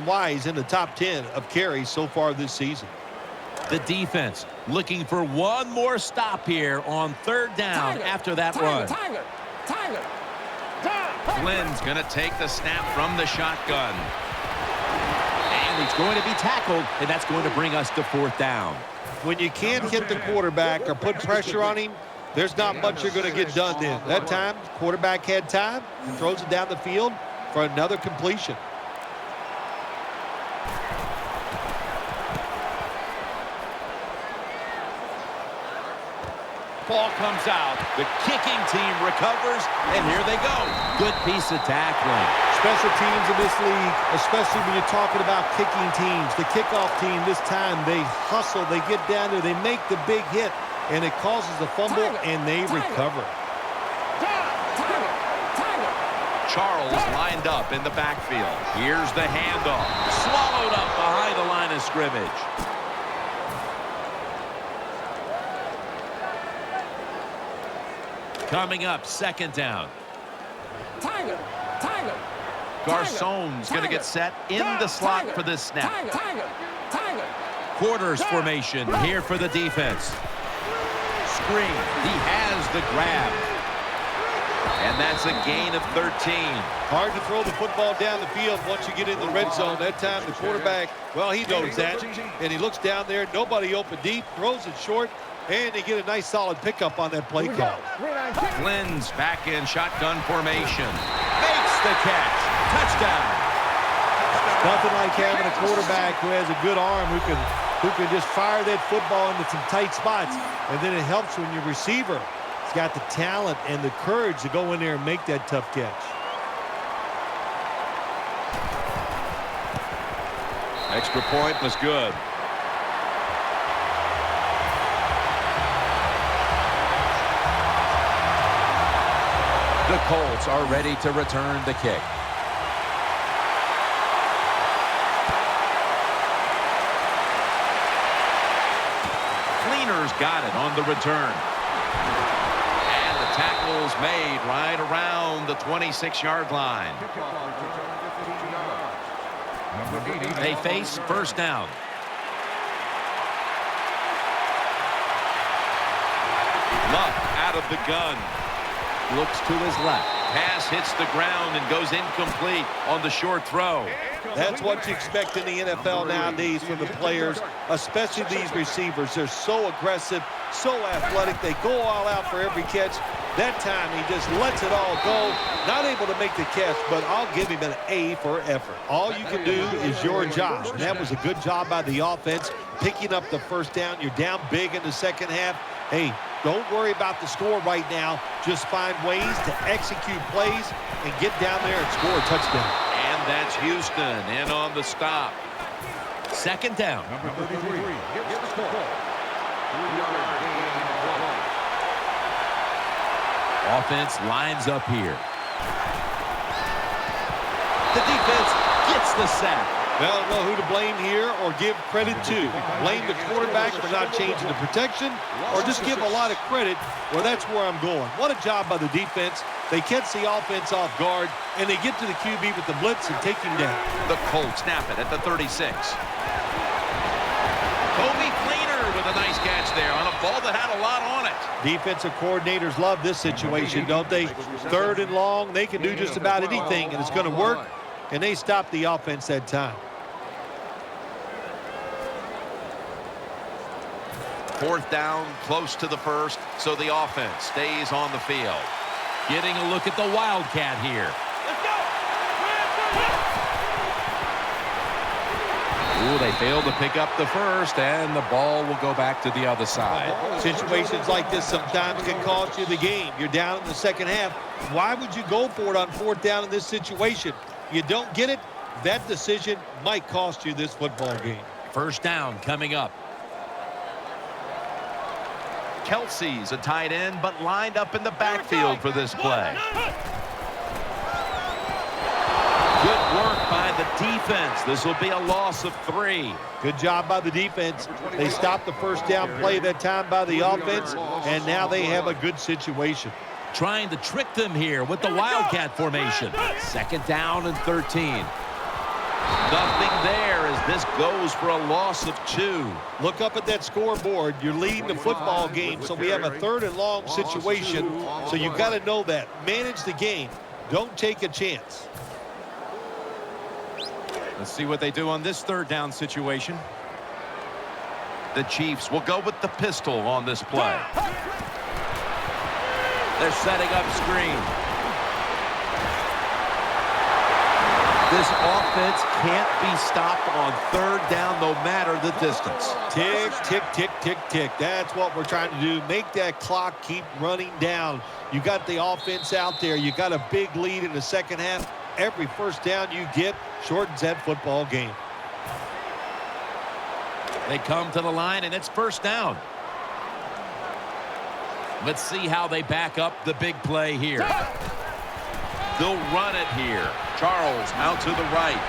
why he's in the top 10 of carries so far this season. The defense looking for one more stop here on third down after that run. Flynn's going to take the snap from the shotgun. And he's going to be tackled, and that's going to bring us to fourth down. When you can't hit the quarterback or put pressure on him, there's not much you're going to get done then. That time, the quarterback had time and throws it down the field for another completion. Ball comes out. The kicking team recovers, and here they go. Good piece of tackling. Special teams in this league, especially when you're talking about kicking teams. The kickoff team this time, they hustle, they get down there, they make the big hit, and it causes a fumble, and they recover. Charles lined up in the backfield. Here's the handoff. Swallowed up behind the line of scrimmage. Coming up, second down. Garcon's going to get set in the slot for this snap. Quarters formation here for the defense. Screen. He has the grab. And that's a gain of 13. Hard to throw the football down the field once you get in the red zone. That time the quarterback, well, he knows that. And he looks down there, nobody open deep, throws it short, and they get a nice solid pickup on that play call. Flynn's back in shotgun formation. Makes the catch. Touchdown. Nothing like having a quarterback who has a good arm who can just fire that football into some tight spots. And then it helps when your receiver has got the talent and the courage to go in there and make that tough catch. Extra point was good. The Colts are ready to return the kick. Cleaner's got it on the return. And the tackle's made right around the 26-yard line. They face first down. Luck out of the gun. Looks to his left. Pass hits the ground and goes incomplete on the short throw. That's what you expect in the NFL nowadays from the players, especially these receivers. They're so aggressive, so athletic. They go all out for every catch. That time he just lets it all go. Not able to make the catch, but I'll give him an A for effort. All you can do is your job. And that was a good job by the offense, picking up the first down. You're down big in the second half. Hey, don't worry about the score right now. Just find ways to execute plays and get down there and score a touchdown. And that's Houston in on the stop. Second down. Number 33 gets the ball. 3-yard gain. Offense lines up here. The defense gets the sack. Well, I don't know who to blame here or give credit to. Blame the quarterback for not changing the protection, or just give a lot of credit. Well, that's where I'm going. What a job by the defense. They catch the offense off guard, and they get to the QB with the blitz and take him down. The Colts snap it at the 36. Kobe Cleaner with a nice catch there on a ball that had a lot on it. Defensive coordinators love this situation, don't they? Third and long, they can do just about anything, and it's going to work, and they stop the offense that time. Fourth down, close to the first, so the offense stays on the field. Getting a look at the Wildcat here. Let's go! Ooh, they failed to pick up the first, and the ball will go back to the other side. Situations like this sometimes can cost you the game. You're down in the second half. Why would you go for it on fourth down in this situation? You don't get it, that decision might cost you this football game. First down coming up. Kelsey's a tight end, but lined up in the backfield for this play. Good work by the defense. This will be a loss of 3. Good job by the defense. They stopped the first down play that time by the offense, and now they have a good situation. Trying to trick them here with the Wildcat formation. Second down and 13. Nothing there as this goes for a loss of 2. Look up at that scoreboard. You're leading the football game, so we have a 3rd and long situation. So you've got to know that. Manage the game. Don't take a chance. Let's see what they do on this 3rd down situation. The Chiefs will go with the pistol on this play. They're setting up screen. This offense can't be stopped on 3rd down no matter the distance. Tick, tick, tick, tick, tick. That's what we're trying to do. Make that clock keep running down. You got the offense out there. You got a big lead in the second half. Every first down you get shortens that football game. They come to the line, and it's 1st down. Let's see how they back up the big play here. They'll run it here. Charles out to the right.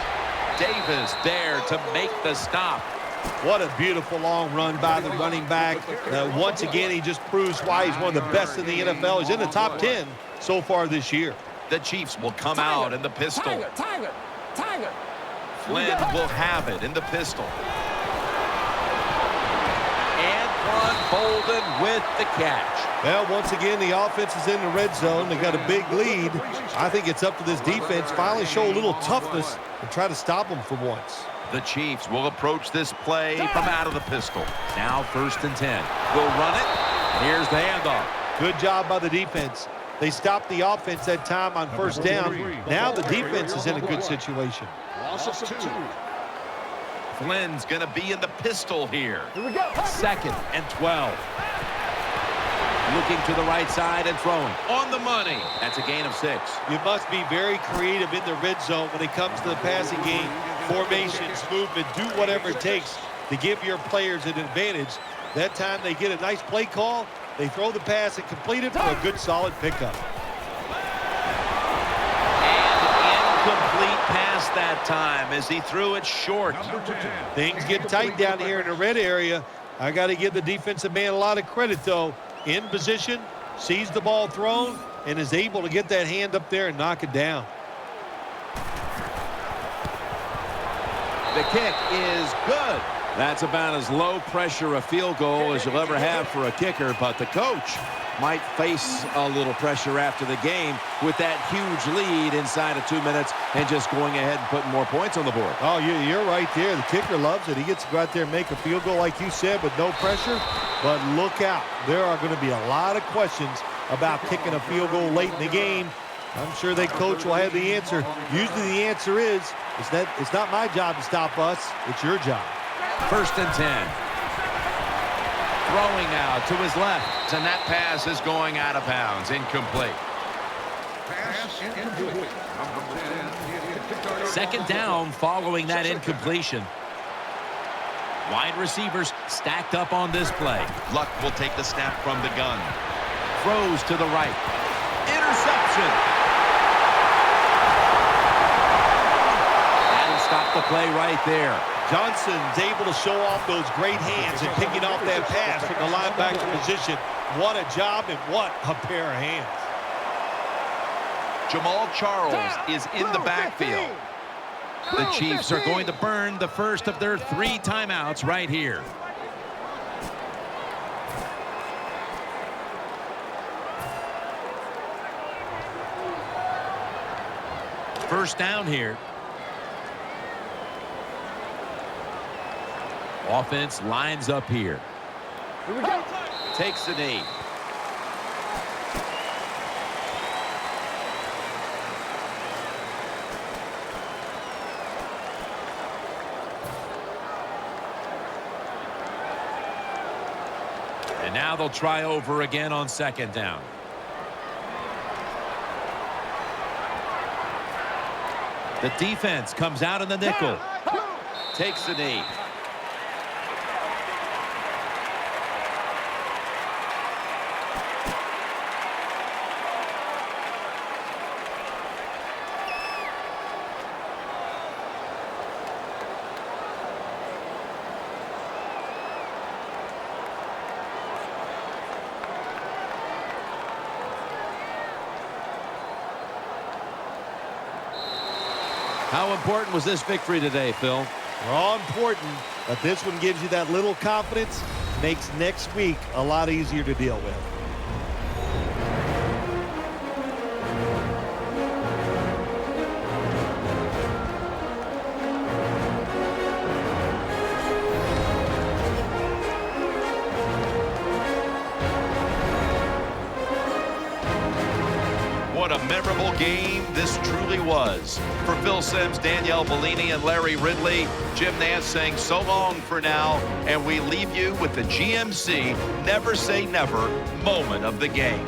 Davis there to make the stop. What a beautiful long run by the running back. Once again, he just proves why he's one of the best in the NFL. He's in the top 10 so far this year. The Chiefs will come out in the pistol. Flynn will have it in the pistol. Anquan Bolden with the catch. Well, once again, the offense is in the red zone. They got a big lead. I think it's up to this defense finally show a little toughness and try to stop them for once. The Chiefs will approach this play from out of the pistol. Now 1st and 10. Will run it. Here's the handoff. Good job by the defense. They stopped the offense that time on 1st down. Now the defense is in a good situation. Loss of 2. Flynn's going to be in the pistol here. 2nd and 12. Looking to the right side and throwing. On the money. That's a gain of 6. You must be very creative in the red zone when it comes to the passing game. Formations, movement, do whatever it takes to give your players an advantage. That time they get a nice play call. They throw the pass and complete it for a good, solid pickup. And incomplete pass that time as he threw it short. Things get tight down here in the red area. I got to give the defensive man a lot of credit, though. In position, sees the ball thrown, and is able to get that hand up there and knock it down. The kick is good. That's about as low pressure a field goal as you'll ever have for a kicker, but the coach might face a little pressure after the game with that huge lead inside of 2 minutes and just going ahead and putting more points on the board. Oh, you're right there. The kicker loves it. He gets to go out there and make a field goal like you said with no pressure. But look out. There are going to be a lot of questions about kicking a field goal late in the game. I'm sure that coach will have the answer. Usually the answer is, it's not my job to stop us. It's your job. 1st and 10. Throwing out to his left. And that pass is going out of bounds. Incomplete. Pass incomplete. 2nd down following that incompletion. Wide receivers stacked up on this play. Luck will take the snap from the gun. Throws to the right. Interception. That'll stop the play right there. Johnson's able to show off those great hands and picking off that pass from the linebacker position. What a job and what a pair of hands. Jamal Charles is in the backfield. The Chiefs are going to burn the first of their 3 timeouts right here. First down here. Offense lines up here. Here we go. Takes the knee. And now they'll try over again on 2nd down. The defense comes out in the nickel. Takes the knee. How important was this victory today, Phil? They're all important, but this one gives you that little confidence, makes next week a lot easier to deal with. What a memorable game this truly was. For Phil Simms, Danielle Bellini, and Larry Ridley, Jim Nantz saying so long for now, and we leave you with the GMC Never Say Never moment of the game.